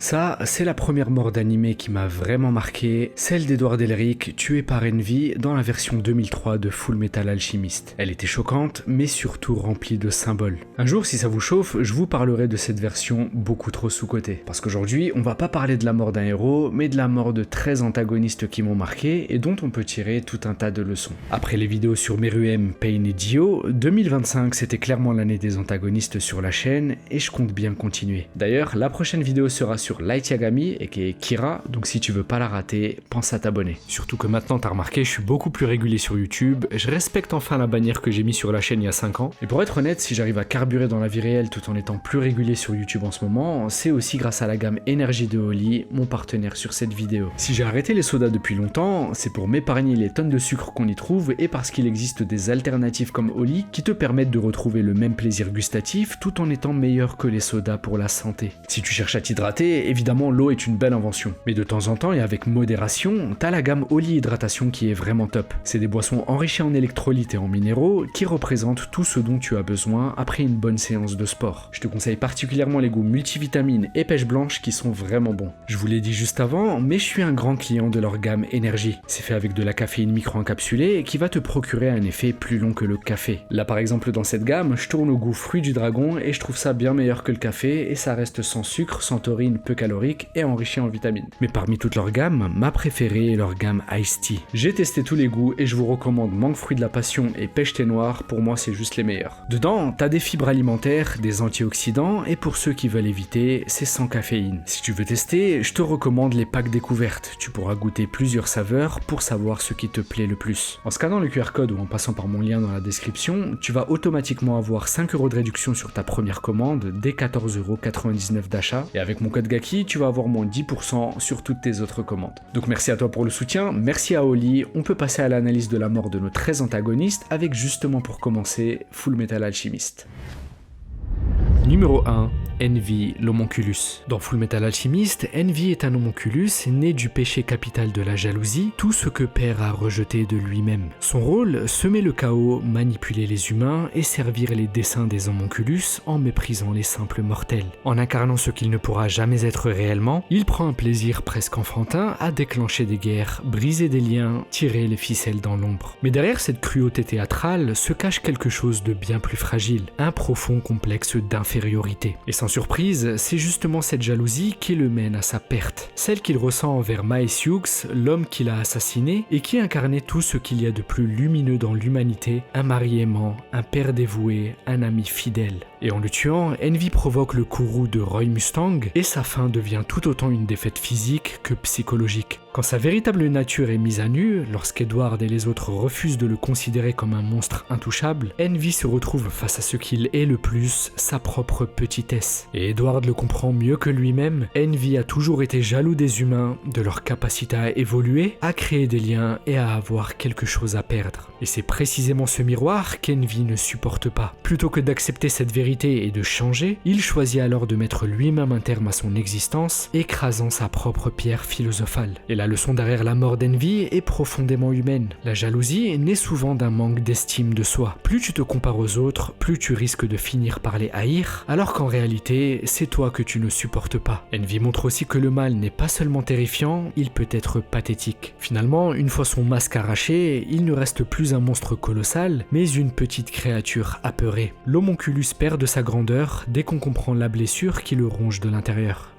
Ça, c'est la première mort d'animé qui m'a vraiment marqué, celle d'Edward Elric, tué par Envy dans la version 2003 de Fullmetal Alchemist. Elle était choquante, mais surtout remplie de symboles. Un jour, si ça vous chauffe, je vous parlerai de cette version beaucoup trop sous-cotée. Parce qu'aujourd'hui, on va pas parler de la mort d'un héros, mais de la mort de 13 antagonistes qui m'ont marqué et dont on peut tirer tout un tas de leçons. Après les vidéos sur Meruem, Pain et Dio, 2025 c'était clairement l'année des antagonistes sur la chaîne et je compte bien continuer. D'ailleurs, la prochaine vidéo sera sur Light Yagami et qui est Kira, donc si tu veux pas la rater, pense à t'abonner. Surtout que maintenant t'as remarqué, je suis beaucoup plus régulier sur YouTube, je respecte enfin la bannière que j'ai mis sur la chaîne il y a 5 ans. Et pour être honnête, si j'arrive à carburer dans la vie réelle tout en étant plus régulier sur YouTube en ce moment, c'est aussi grâce à la gamme Énergie de Oli, mon partenaire sur cette vidéo. Si j'ai arrêté les sodas depuis longtemps, c'est pour m'épargner les tonnes de sucre qu'on y trouve et parce qu'il existe des alternatives comme Oli qui te permettent de retrouver le même plaisir gustatif tout en étant meilleur que les sodas pour la santé. Si tu cherches à t'hydrater, évidemment l'eau est une belle invention. Mais de temps en temps et avec modération, t'as la gamme Oli Hydratation qui est vraiment top. C'est des boissons enrichies en électrolytes et en minéraux qui représentent tout ce dont tu as besoin après une bonne séance de sport. Je te conseille particulièrement les goûts multivitamines et pêche blanche qui sont vraiment bons. Je vous l'ai dit juste avant, mais je suis un grand client de leur gamme Énergie. C'est fait avec de la caféine micro-encapsulée qui va te procurer un effet plus long que le café. Là par exemple dans cette gamme, je tourne au goût fruit du dragon et je trouve ça bien meilleur que le café et ça reste sans sucre, sans taurine, peu calorique et enrichi en vitamines. Mais parmi toute leur gamme, ma préférée est leur gamme Iced Tea. J'ai testé tous les goûts et je vous recommande mangue fruit de la passion et pêche thé noir, pour moi c'est juste les meilleurs. Dedans, t'as des fibres alimentaires, des antioxydants et pour ceux qui veulent éviter, c'est sans caféine. Si tu veux tester, je te recommande les packs découvertes. Tu pourras goûter plusieurs saveurs pour savoir ce qui te plaît le plus. En scannant le QR code ou en passant par mon lien dans la description, tu vas automatiquement avoir 5 € de réduction sur ta première commande dès 14,99 € d'achat et avec mon code GAKI, tu vas avoir moins 10% sur toutes tes autres commandes. Donc merci à toi pour le soutien, merci à Oli, on peut passer à l'analyse de la mort de nos 13 antagonistes avec justement pour commencer Fullmetal Alchemist. Numéro 1. Envy, l'homonculus. Dans Fullmetal Alchemist, Envy est un homonculus né du péché capital de la jalousie, tout ce que Père a rejeté de lui-même. Son rôle, semer le chaos, manipuler les humains et servir les desseins des homonculus en méprisant les simples mortels. En incarnant ce qu'il ne pourra jamais être réellement, il prend un plaisir presque enfantin à déclencher des guerres, briser des liens, tirer les ficelles dans l'ombre. Mais derrière cette cruauté théâtrale se cache quelque chose de bien plus fragile, un profond complexe d'infériorité. Et sans surprise, c'est justement cette jalousie qui le mène à sa perte. Celle qu'il ressent envers Maes Hughes, l'homme qu'il a assassiné et qui incarnait tout ce qu'il y a de plus lumineux dans l'humanité, un mari aimant, un père dévoué, un ami fidèle. Et en le tuant, Envy provoque le courroux de Roy Mustang et sa fin devient tout autant une défaite physique que psychologique. Quand sa véritable nature est mise à nu, lorsqu'Edward et les autres refusent de le considérer comme un monstre intouchable, Envy se retrouve face à ce qu'il est le plus, sa propre petitesse. Et Edward le comprend mieux que lui-même, Envy a toujours été jaloux des humains, de leur capacité à évoluer, à créer des liens et à avoir quelque chose à perdre. Et c'est précisément ce miroir qu'Envy ne supporte pas. Plutôt que d'accepter cette vérité et de changer, il choisit alors de mettre lui-même un terme à son existence, écrasant sa propre pierre philosophale. Et la leçon derrière la mort d'Envy est profondément humaine. La jalousie naît souvent d'un manque d'estime de soi. Plus tu te compares aux autres, plus tu risques de finir par les haïr, alors qu'en réalité, c'est toi que tu ne supportes pas. Envy montre aussi que le mal n'est pas seulement terrifiant, il peut être pathétique. Finalement, une fois son masque arraché, il ne reste plus un monstre colossal, mais une petite créature apeurée. L'homonculus perd de sa grandeur dès qu'on comprend la blessure qui le ronge de l'intérieur.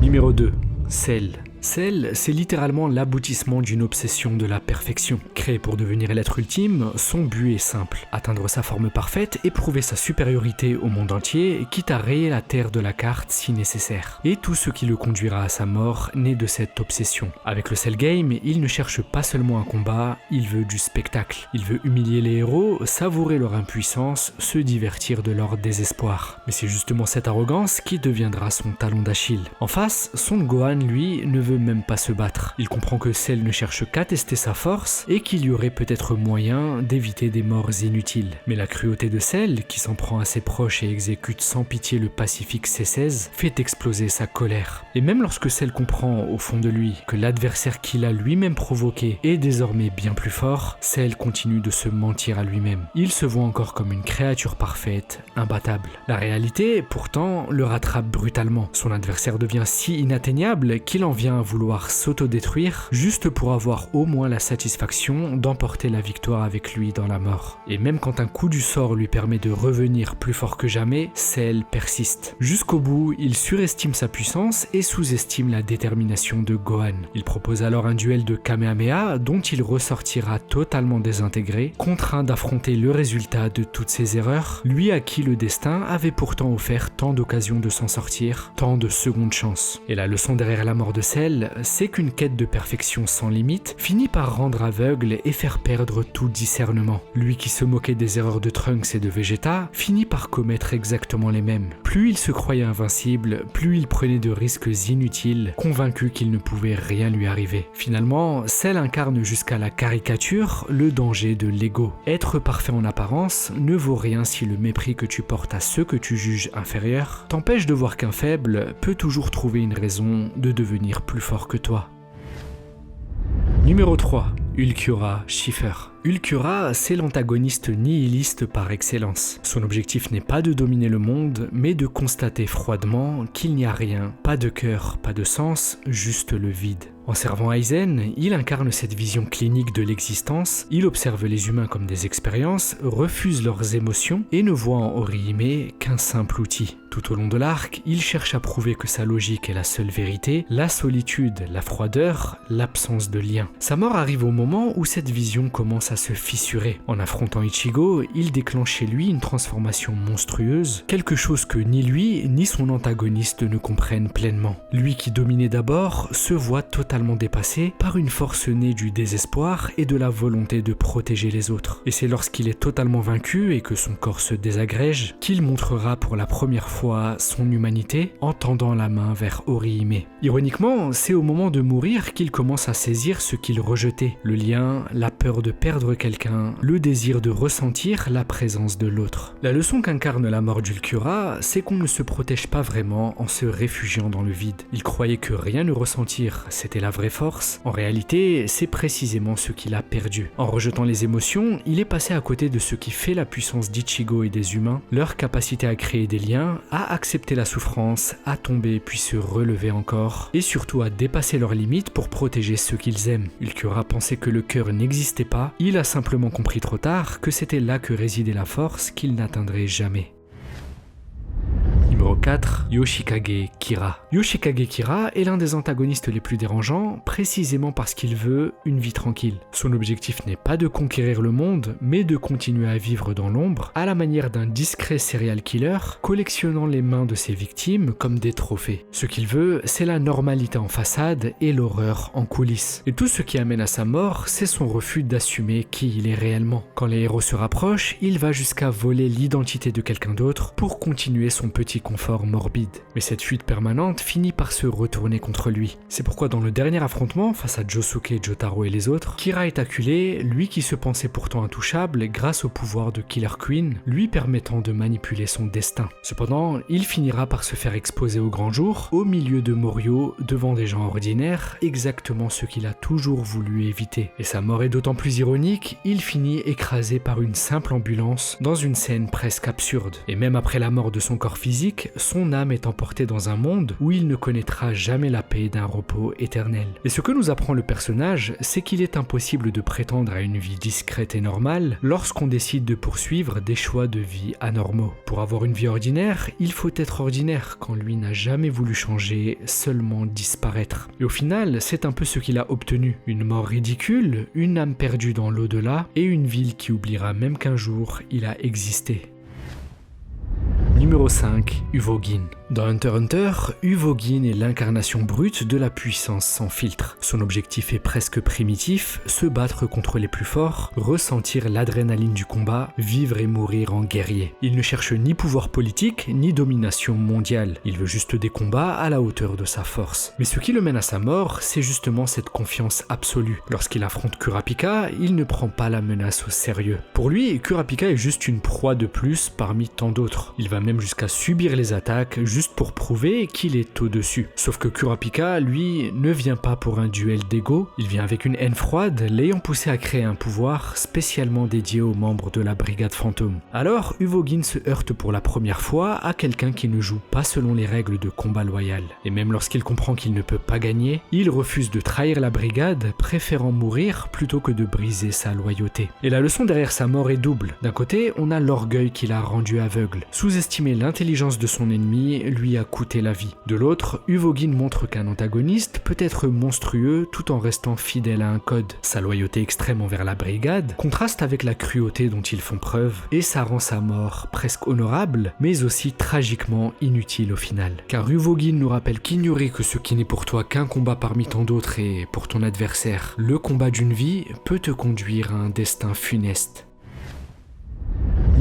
Numéro 2. Cell. Cell, c'est littéralement l'aboutissement d'une obsession de la perfection. Créé pour devenir l'être ultime, son but est simple, atteindre sa forme parfaite et prouver sa supériorité au monde entier, quitte à rayer la terre de la carte si nécessaire. Et tout ce qui le conduira à sa mort naît de cette obsession. Avec le Cell Game, il ne cherche pas seulement un combat, il veut du spectacle. Il veut humilier les héros, savourer leur impuissance, se divertir de leur désespoir. Mais c'est justement cette arrogance qui deviendra son talon d'Achille. En face, Son Gohan, lui, ne veut veut même pas se battre. Il comprend que Cell ne cherche qu'à tester sa force et qu'il y aurait peut-être moyen d'éviter des morts inutiles. Mais la cruauté de Cell, qui s'en prend à ses proches et exécute sans pitié le pacifique C16, fait exploser sa colère. Et même lorsque Cell comprend au fond de lui que l'adversaire qu'il a lui-même provoqué est désormais bien plus fort, Cell continue de se mentir à lui-même. Il se voit encore comme une créature parfaite, imbattable. La réalité, pourtant, le rattrape brutalement. Son adversaire devient si inatteignable qu'il en vient à vouloir s'autodétruire juste pour avoir au moins la satisfaction d'emporter la victoire avec lui dans la mort. Et même quand un coup du sort lui permet de revenir plus fort que jamais, Cell persiste. Jusqu'au bout, il surestime sa puissance et sous-estime la détermination de Gohan. Il propose alors un duel de Kamehameha dont il ressortira totalement désintégré, contraint d'affronter le résultat de toutes ses erreurs, lui à qui le destin avait pourtant offert tant d'occasions de s'en sortir, tant de secondes chances. Et la leçon derrière la mort de Cell, c'est qu'une quête de perfection sans limite finit par rendre aveugle et faire perdre tout discernement. Lui qui se moquait des erreurs de Trunks et de Vegeta, finit par commettre exactement les mêmes. Plus il se croyait invincible, plus il prenait de risques inutiles, convaincu qu'il ne pouvait rien lui arriver. Finalement, Cell incarne jusqu'à la caricature le danger de l'ego. Être parfait en apparence ne vaut rien si le mépris que tu portes à ceux que tu juges inférieurs t'empêche de voir qu'un faible peut toujours trouver une raison de devenir plus fort que toi. Numéro 3. Ulquiorra Schiffer. Ulquiorra, c'est l'antagoniste nihiliste par excellence. Son objectif n'est pas de dominer le monde, mais de constater froidement qu'il n'y a rien, pas de cœur, pas de sens, juste le vide. En servant Aizen, il incarne cette vision clinique de l'existence, il observe les humains comme des expériences, refuse leurs émotions et ne voit en Orihime qu'un simple outil. Tout au long de l'arc, il cherche à prouver que sa logique est la seule vérité, la solitude, la froideur, l'absence de lien. Sa mort arrive au moment où cette vision commence à se fissurer. En affrontant Ichigo, il déclenche chez lui une transformation monstrueuse, quelque chose que ni lui ni son antagoniste ne comprennent pleinement. Lui qui dominait d'abord se voit totalement dépassé par une force née du désespoir et de la volonté de protéger les autres. Et c'est lorsqu'il est totalement vaincu et que son corps se désagrège qu'il montrera pour la première fois son humanité en tendant la main vers Orihime. Ironiquement, c'est au moment de mourir qu'il commence à saisir ce qu'il rejetait, le lien, la peur de perdre quelqu'un, le désir de ressentir la présence de l'autre. La leçon qu'incarne la mort d'Ulquiorra, c'est qu'on ne se protège pas vraiment en se réfugiant dans le vide. Il croyait que rien ne ressentir, c'était la vraie force. En réalité, c'est précisément ce qu'il a perdu. En rejetant les émotions, il est passé à côté de ce qui fait la puissance d'Ichigo et des humains, leur capacité à créer des liens, à accepter la souffrance, à tomber puis se relever encore, et surtout à dépasser leurs limites pour protéger ceux qu'ils aiment. Ulquiorra pensait que le cœur n'existait pas, il a simplement compris trop tard que c'était là que résidait la force qu'il n'atteindrait jamais. Numéro 4. Yoshikage Kira. Yoshikage Kira est l'un des antagonistes les plus dérangeants, précisément parce qu'il veut une vie tranquille. Son objectif n'est pas de conquérir le monde, mais de continuer à vivre dans l'ombre, à la manière d'un discret serial killer, collectionnant les mains de ses victimes comme des trophées. Ce qu'il veut, c'est la normalité en façade et l'horreur en coulisses. Et tout ce qui amène à sa mort, c'est son refus d'assumer qui il est réellement. Quand les héros se rapprochent, il va jusqu'à voler l'identité de quelqu'un d'autre pour continuer son petit confort morbide. Mais cette fuite permanente finit par se retourner contre lui. C'est pourquoi dans le dernier affrontement face à Josuke, Jotaro et les autres, Kira est acculé, lui qui se pensait pourtant intouchable grâce au pouvoir de Killer Queen, lui permettant de manipuler son destin. Cependant, il finira par se faire exposer au grand jour, au milieu de Morio, devant des gens ordinaires, exactement ce qu'il a toujours voulu éviter. Et sa mort est d'autant plus ironique, il finit écrasé par une simple ambulance dans une scène presque absurde. Et même après la mort de son corps physique, son âme est emportée dans un monde où il ne connaîtra jamais la paix d'un repos éternel. Et ce que nous apprend le personnage, c'est qu'il est impossible de prétendre à une vie discrète et normale lorsqu'on décide de poursuivre des choix de vie anormaux. Pour avoir une vie ordinaire, il faut être ordinaire quand lui n'a jamais voulu changer, seulement disparaître. Et au final, c'est un peu ce qu'il a obtenu. Une mort ridicule, une âme perdue dans l'au-delà et une ville qui oubliera même qu'un jour il a existé. Numéro 5. Uvogin. Dans Hunter x Hunter, Uvogin est l'incarnation brute de la puissance sans filtre. Son objectif est presque primitif, se battre contre les plus forts, ressentir l'adrénaline du combat, vivre et mourir en guerrier. Il ne cherche ni pouvoir politique, ni domination mondiale. Il veut juste des combats à la hauteur de sa force. Mais ce qui le mène à sa mort, c'est justement cette confiance absolue. Lorsqu'il affronte Kurapika, il ne prend pas la menace au sérieux. Pour lui, Kurapika est juste une proie de plus parmi tant d'autres. Il va même jusqu'à subir les attaques juste pour prouver qu'il est au-dessus. Sauf que Kurapika, lui, ne vient pas pour un duel d'ego, il vient avec une haine froide, l'ayant poussé à créer un pouvoir spécialement dédié aux membres de la brigade fantôme. Alors, Uvogin se heurte pour la première fois à quelqu'un qui ne joue pas selon les règles de combat loyal. Et même lorsqu'il comprend qu'il ne peut pas gagner, il refuse de trahir la brigade, préférant mourir plutôt que de briser sa loyauté. Et la leçon derrière sa mort est double. D'un côté, on a l'orgueil qui l'a rendu aveugle. Sous-estimer l'intelligence de son ennemi lui a coûté la vie. De l'autre, Uvogin montre qu'un antagoniste peut être monstrueux tout en restant fidèle à un code. Sa loyauté extrême envers la brigade contraste avec la cruauté dont ils font preuve, et ça rend sa mort presque honorable, mais aussi tragiquement inutile au final. Car Uvogin nous rappelle qu'ignorer que ce qui n'est pour toi qu'un combat parmi tant d'autres et pour ton adversaire, le combat d'une vie, peut te conduire à un destin funeste.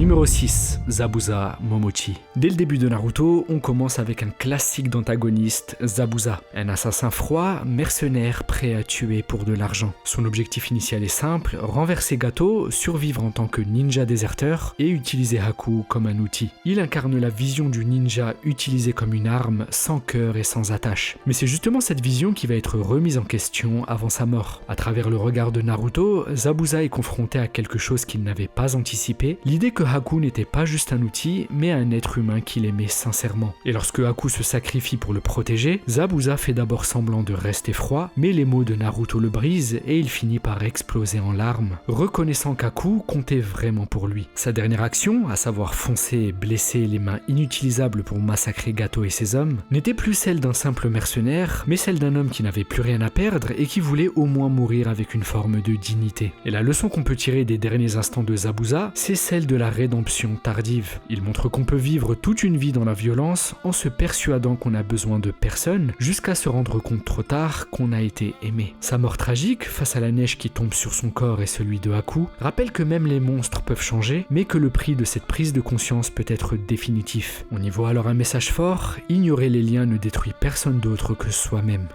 Numéro 6, Zabuza Momochi. Dès le début de Naruto, on commence avec un classique d'antagoniste, Zabuza, un assassin froid, mercenaire, prêt à tuer pour de l'argent. Son objectif initial est simple, renverser Gato, survivre en tant que ninja déserteur et utiliser Haku comme un outil. Il incarne la vision du ninja utilisé comme une arme, sans cœur et sans attache. Mais c'est justement cette vision qui va être remise en question avant sa mort. À travers le regard de Naruto, Zabuza est confronté à quelque chose qu'il n'avait pas anticipé, l'idée que Haku n'était pas juste un outil, mais un être humain qu'il aimait sincèrement. Et lorsque Haku se sacrifie pour le protéger, Zabuza fait d'abord semblant de rester froid, mais les mots de Naruto le brisent et il finit par exploser en larmes, reconnaissant qu'Haku comptait vraiment pour lui. Sa dernière action, à savoir foncer et blesser les mains inutilisables pour massacrer Gato et ses hommes, n'était plus celle d'un simple mercenaire, mais celle d'un homme qui n'avait plus rien à perdre et qui voulait au moins mourir avec une forme de dignité. Et la leçon qu'on peut tirer des derniers instants de Zabuza, c'est celle de la rédemption tardive. Il montre qu'on peut vivre toute une vie dans la violence en se persuadant qu'on a besoin de personne jusqu'à se rendre compte trop tard qu'on a été aimé. Sa mort tragique, face à la neige qui tombe sur son corps et celui de Haku, rappelle que même les monstres peuvent changer, mais que le prix de cette prise de conscience peut être définitif. On y voit alors un message fort, ignorer les liens ne détruit personne d'autre que soi-même.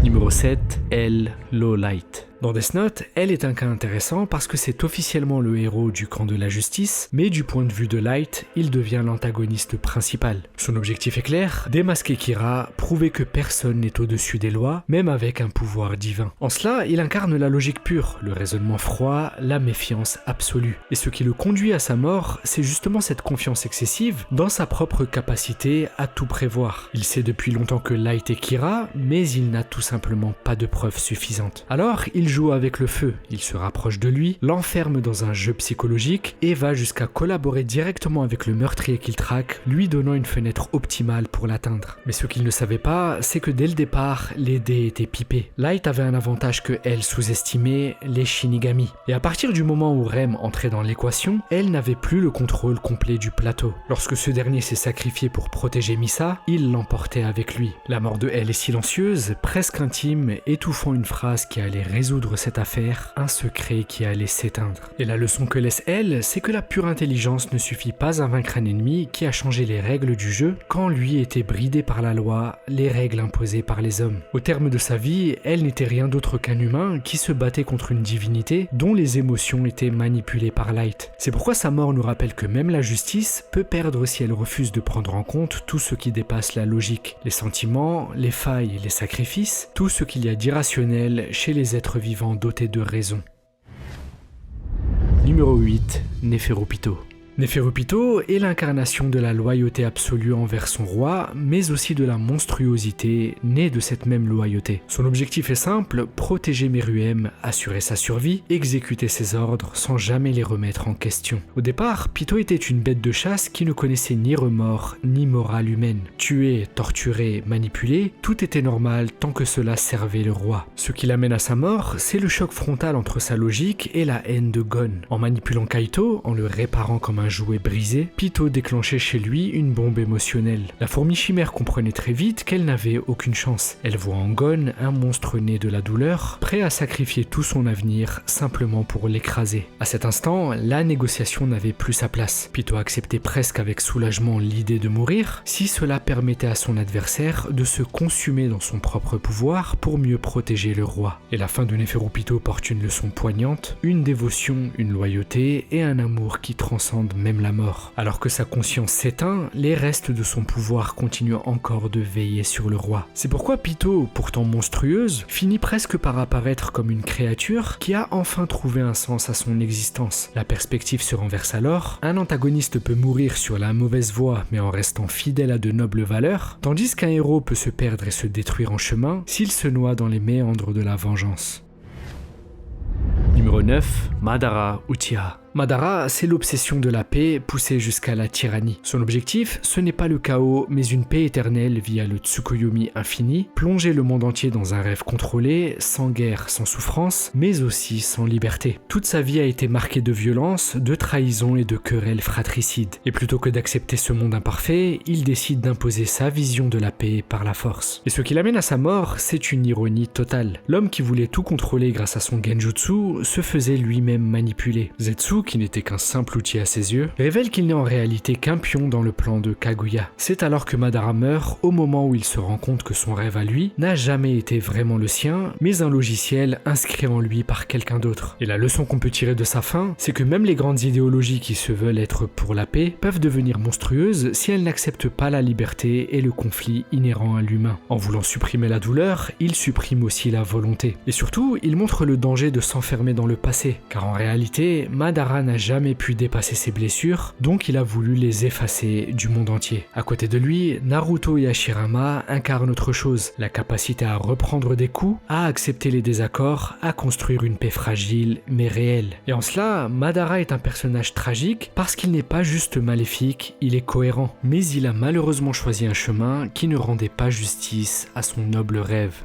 Numéro 7, L. Lowlight. Dans Death Note, elle est un cas intéressant parce que c'est officiellement le héros du camp de la justice, mais du point de vue de Light, il devient l'antagoniste principal. Son objectif est clair, démasquer Kira, prouver que personne n'est au-dessus des lois, même avec un pouvoir divin. En cela, il incarne la logique pure, le raisonnement froid, la méfiance absolue. Et ce qui le conduit à sa mort, c'est justement cette confiance excessive dans sa propre capacité à tout prévoir. Il sait depuis longtemps que Light est Kira, mais il n'a tout simplement pas de preuves suffisantes. Alors, il joue avec le feu, il se rapproche de lui, l'enferme dans un jeu psychologique et va jusqu'à collaborer directement avec le meurtrier qu'il traque, lui donnant une fenêtre optimale pour l'atteindre. Mais ce qu'il ne savait pas, c'est que dès le départ, les dés étaient pipés. Light avait un avantage que elle sous-estimait, les Shinigami. Et à partir du moment où Rem entrait dans l'équation, elle n'avait plus le contrôle complet du plateau. Lorsque ce dernier s'est sacrifié pour protéger Misa, il l'emportait avec lui. La mort de elle est silencieuse, presque intime, étouffant une phrase qui allait résoudre cette affaire, un secret qui allait s'éteindre. Et la leçon que laisse elle, c'est que la pure intelligence ne suffit pas à vaincre un ennemi qui a changé les règles du jeu quand lui était bridé par la loi, les règles imposées par les hommes. Au terme de sa vie, elle n'était rien d'autre qu'un humain qui se battait contre une divinité dont les émotions étaient manipulées par Light. C'est pourquoi sa mort nous rappelle que même la justice peut perdre si elle refuse de prendre en compte tout ce qui dépasse la logique, les sentiments, les failles, les sacrifices, tout ce qu'il y a d'irrationnel chez les êtres vivant doté de raison. Numéro 8, Neferupito. Neferupito est l'incarnation de la loyauté absolue envers son roi, mais aussi de la monstruosité née de cette même loyauté. Son objectif est simple, protéger Meruem, assurer sa survie, exécuter ses ordres sans jamais les remettre en question. Au départ, Pito était une bête de chasse qui ne connaissait ni remords ni morale humaine. Tuer, torturer, manipuler, tout était normal tant que cela servait le roi. Ce qui l'amène à sa mort, c'est le choc frontal entre sa logique et la haine de Gon. En manipulant Kaito, en le réparant comme un un jouet brisé, Pitou déclenchait chez lui une bombe émotionnelle. La fourmi chimère comprenait très vite qu'elle n'avait aucune chance. Elle voit en Gon un monstre né de la douleur, prêt à sacrifier tout son avenir simplement pour l'écraser. À cet instant, la négociation n'avait plus sa place. Pitou acceptait presque avec soulagement l'idée de mourir, si cela permettait à son adversaire de se consumer dans son propre pouvoir pour mieux protéger le roi. Et la fin de Neferupito porte une leçon poignante, une dévotion, une loyauté et un amour qui transcende même la mort. Alors que sa conscience s'éteint, les restes de son pouvoir continuent encore de veiller sur le roi. C'est pourquoi Pitou, pourtant monstrueuse, finit presque par apparaître comme une créature qui a enfin trouvé un sens à son existence. La perspective se renverse alors, un antagoniste peut mourir sur la mauvaise voie mais en restant fidèle à de nobles valeurs, tandis qu'un héros peut se perdre et se détruire en chemin s'il se noie dans les méandres de la vengeance. Numéro 9, Madara Uchiha. Madara, c'est l'obsession de la paix poussée jusqu'à la tyrannie. Son objectif, ce n'est pas le chaos, mais une paix éternelle via le Tsukuyomi infini, plonger le monde entier dans un rêve contrôlé, sans guerre, sans souffrance, mais aussi sans liberté. Toute sa vie a été marquée de violence, de trahison et de querelles fratricides. Et plutôt que d'accepter ce monde imparfait, il décide d'imposer sa vision de la paix par la force. Et ce qui l'amène à sa mort, c'est une ironie totale. L'homme qui voulait tout contrôler grâce à son genjutsu se faisait lui-même manipuler. Zetsu, qui n'était qu'un simple outil à ses yeux, révèle qu'il n'est en réalité qu'un pion dans le plan de Kaguya. C'est alors que Madara meurt au moment où il se rend compte que son rêve à lui n'a jamais été vraiment le sien, mais un logiciel inscrit en lui par quelqu'un d'autre. Et la leçon qu'on peut tirer de sa fin, c'est que même les grandes idéologies qui se veulent être pour la paix peuvent devenir monstrueuses si elles n'acceptent pas la liberté et le conflit inhérent à l'humain. En voulant supprimer la douleur, il supprime aussi la volonté. Et surtout, il montre le danger de s'enfermer dans le passé, car en réalité, Madara n'a jamais pu dépasser ses blessures, donc il a voulu les effacer du monde entier. À côté de lui, Naruto et Hashirama incarnent autre chose, la capacité à reprendre des coups, à accepter les désaccords, à construire une paix fragile mais réelle. Et en cela, Madara est un personnage tragique parce qu'il n'est pas juste maléfique, il est cohérent, mais il a malheureusement choisi un chemin qui ne rendait pas justice à son noble rêve.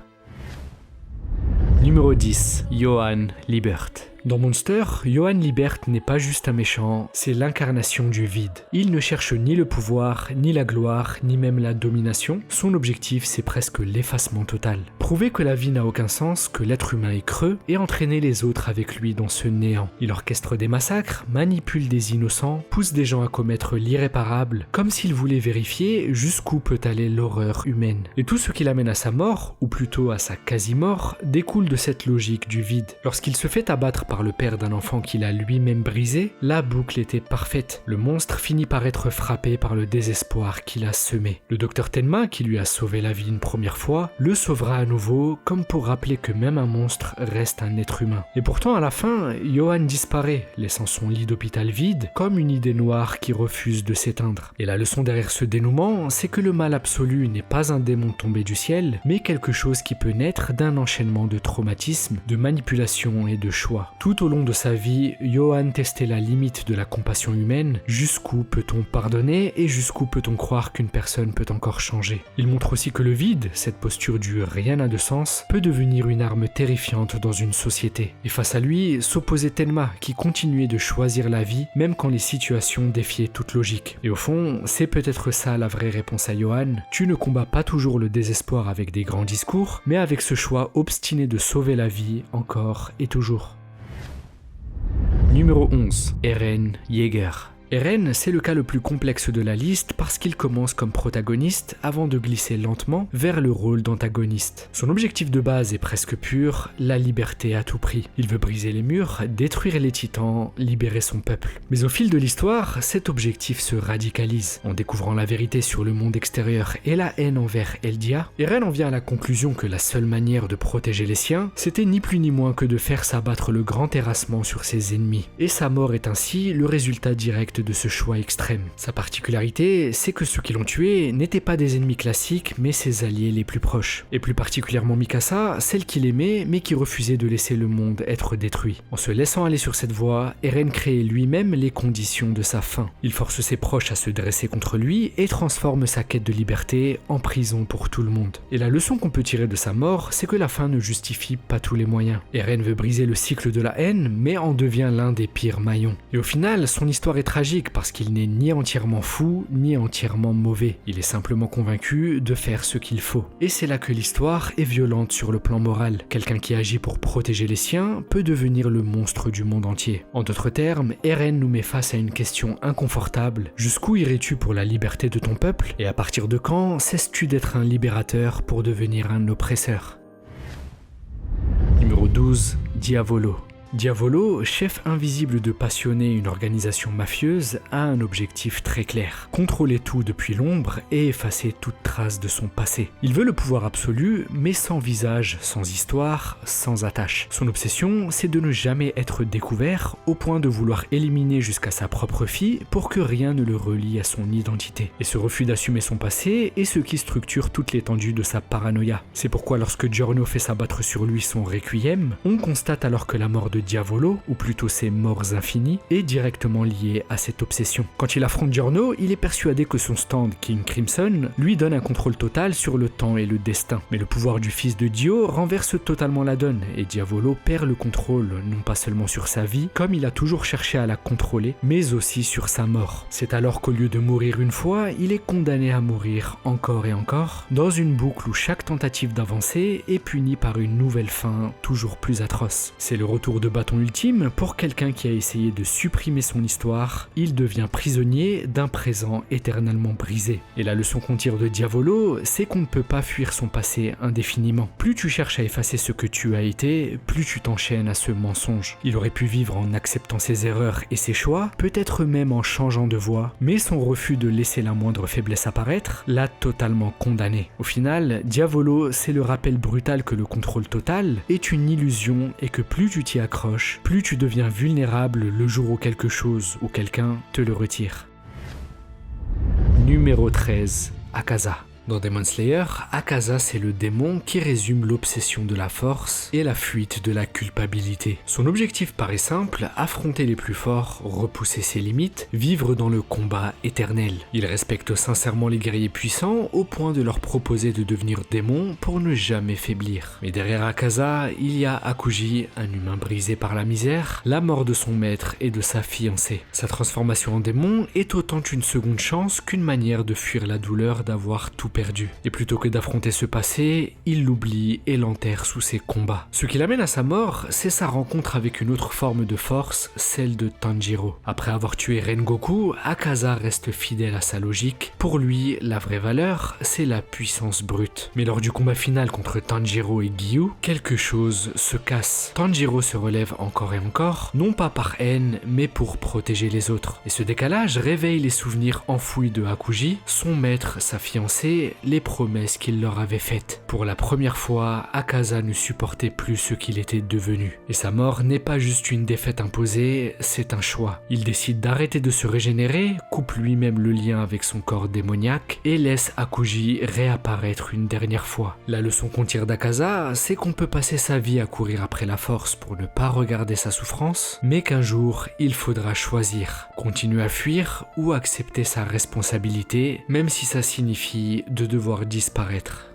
Numéro 10, Johann Liebert. Dans Monster, Johann Liebert n'est pas juste un méchant, c'est l'incarnation du vide. Il ne cherche ni le pouvoir, ni la gloire, ni même la domination. Son objectif, c'est presque l'effacement total. Prouver que la vie n'a aucun sens, que l'être humain est creux, et entraîner les autres avec lui dans ce néant. Il orchestre des massacres, manipule des innocents, pousse des gens à commettre l'irréparable, comme s'il voulait vérifier jusqu'où peut aller l'horreur humaine. Et tout ce qui l'amène à sa mort, ou plutôt à sa quasi-mort, découle de cette logique du vide. Lorsqu'il se fait abattre par le père d'un enfant qu'il a lui-même brisé, la boucle était parfaite. Le monstre finit par être frappé par le désespoir qu'il a semé. Le docteur Tenma, qui lui a sauvé la vie une première fois, le sauvera à nouveau, comme pour rappeler que même un monstre reste un être humain. Et pourtant, à la fin, Johann disparaît, laissant son lit d'hôpital vide, comme une idée noire qui refuse de s'éteindre. Et la leçon derrière ce dénouement, c'est que le mal absolu n'est pas un démon tombé du ciel, mais quelque chose qui peut naître d'un enchaînement de traumatismes, de manipulations et de choix. Tout au long de sa vie, Johann testait la limite de la compassion humaine, jusqu'où peut-on pardonner et jusqu'où peut-on croire qu'une personne peut encore changer. Il montre aussi que le vide, cette posture du rien n'a de sens, peut devenir une arme terrifiante dans une société. Et face à lui, s'opposait Tenma, qui continuait de choisir la vie, même quand les situations défiaient toute logique. Et au fond, c'est peut-être ça la vraie réponse à Johann. Tu ne combats pas toujours le désespoir avec des grands discours, mais avec ce choix obstiné de sauver la vie encore et toujours. Numéro 11, Eren Yeager. Eren, c'est le cas le plus complexe de la liste parce qu'il commence comme protagoniste avant de glisser lentement vers le rôle d'antagoniste. Son objectif de base est presque pur, la liberté à tout prix. Il veut briser les murs, détruire les titans, libérer son peuple. Mais au fil de l'histoire, cet objectif se radicalise. En découvrant la vérité sur le monde extérieur et la haine envers Eldia, Eren en vient à la conclusion que la seule manière de protéger les siens, c'était ni plus ni moins que de faire s'abattre le grand terrassement sur ses ennemis. Et sa mort est ainsi le résultat direct de ce choix extrême. Sa particularité, c'est que ceux qui l'ont tué n'étaient pas des ennemis classiques, mais ses alliés les plus proches. Et plus particulièrement Mikasa, celle qu'il aimait, mais qui refusait de laisser le monde être détruit. En se laissant aller sur cette voie, Eren crée lui-même les conditions de sa fin. Il force ses proches à se dresser contre lui et transforme sa quête de liberté en prison pour tout le monde. Et la leçon qu'on peut tirer de sa mort, c'est que la fin ne justifie pas tous les moyens. Eren veut briser le cycle de la haine, mais en devient l'un des pires maillons. Et au final, son histoire est tragique tragique parce qu'il n'est ni entièrement fou, ni entièrement mauvais. Il est simplement convaincu de faire ce qu'il faut. Et c'est là que l'histoire est violente sur le plan moral. Quelqu'un qui agit pour protéger les siens peut devenir le monstre du monde entier. En d'autres termes, Eren nous met face à une question inconfortable. Jusqu'où irais-tu pour la liberté de ton peuple? Et à partir de quand cesses-tu d'être un libérateur pour devenir un oppresseur? Numéro 12, Diavolo. Diavolo, chef invisible de Passionné, une organisation mafieuse, a un objectif très clair. Contrôler tout depuis l'ombre et effacer toute trace de son passé. Il veut le pouvoir absolu, mais sans visage, sans histoire, sans attache. Son obsession, c'est de ne jamais être découvert, au point de vouloir éliminer jusqu'à sa propre fille pour que rien ne le relie à son identité. Et ce refus d'assumer son passé est ce qui structure toute l'étendue de sa paranoïa. C'est pourquoi lorsque Giorno fait s'abattre sur lui son requiem, on constate alors que la mort de Diavolo, ou plutôt ses morts infinies, est directement liée à cette obsession. Quand il affronte Giorno, il est persuadé que son stand King Crimson lui donne un contrôle total sur le temps et le destin. Mais le pouvoir du fils de Dio renverse totalement la donne, et Diavolo perd le contrôle non pas seulement sur sa vie, comme il a toujours cherché à la contrôler, mais aussi sur sa mort. C'est alors qu'au lieu de mourir une fois, il est condamné à mourir encore et encore, dans une boucle où chaque tentative d'avancer est punie par une nouvelle fin toujours plus atroce. C'est le retour de bâton ultime pour quelqu'un qui a essayé de supprimer son histoire. Il devient prisonnier d'un présent éternellement brisé. Et la leçon qu'on tire de Diavolo, c'est qu'on ne peut pas fuir son passé indéfiniment. Plus tu cherches à effacer ce que tu as été, plus tu t'enchaînes à ce mensonge. Il aurait pu vivre en acceptant ses erreurs et ses choix, peut-être même en changeant de voie, mais son refus de laisser la moindre faiblesse apparaître l'a totalement condamné. Au final, Diavolo, c'est le rappel brutal que le contrôle total est une illusion et que plus tu t'y accroches, plus tu deviens vulnérable le jour où quelque chose ou quelqu'un te le retire. Numéro 13, Akaza. Dans Demon Slayer, Akaza c'est le démon qui résume l'obsession de la force et la fuite de la culpabilité. Son objectif paraît simple, affronter les plus forts, repousser ses limites, vivre dans le combat éternel. Il respecte sincèrement les guerriers puissants au point de leur proposer de devenir démons pour ne jamais faiblir. Mais derrière Akaza, il y a Akuji, un humain brisé par la misère, la mort de son maître et de sa fiancée. Sa transformation en démon est autant une seconde chance qu'une manière de fuir la douleur d'avoir tout perdu. Et plutôt que d'affronter ce passé, il l'oublie et l'enterre sous ses combats. Ce qui l'amène à sa mort, c'est sa rencontre avec une autre forme de force, celle de Tanjiro. Après avoir tué Rengoku, Akaza reste fidèle à sa logique. Pour lui, la vraie valeur, c'est la puissance brute. Mais lors du combat final contre Tanjiro et Giyu, quelque chose se casse. Tanjiro se relève encore et encore, non pas par haine, mais pour protéger les autres. Et ce décalage réveille les souvenirs enfouis de Akuji, son maître, sa fiancée, les promesses qu'il leur avait faites. Pour la première fois, Akaza ne supportait plus ce qu'il était devenu. Et sa mort n'est pas juste une défaite imposée, c'est un choix. Il décide d'arrêter de se régénérer, coupe lui-même le lien avec son corps démoniaque et laisse Akuji réapparaître une dernière fois. La leçon qu'on tire d'Akaza, c'est qu'on peut passer sa vie à courir après la force pour ne pas regarder sa souffrance, mais qu'un jour, il faudra choisir. Continuer à fuir ou accepter sa responsabilité, même si ça signifie de devoir disparaître.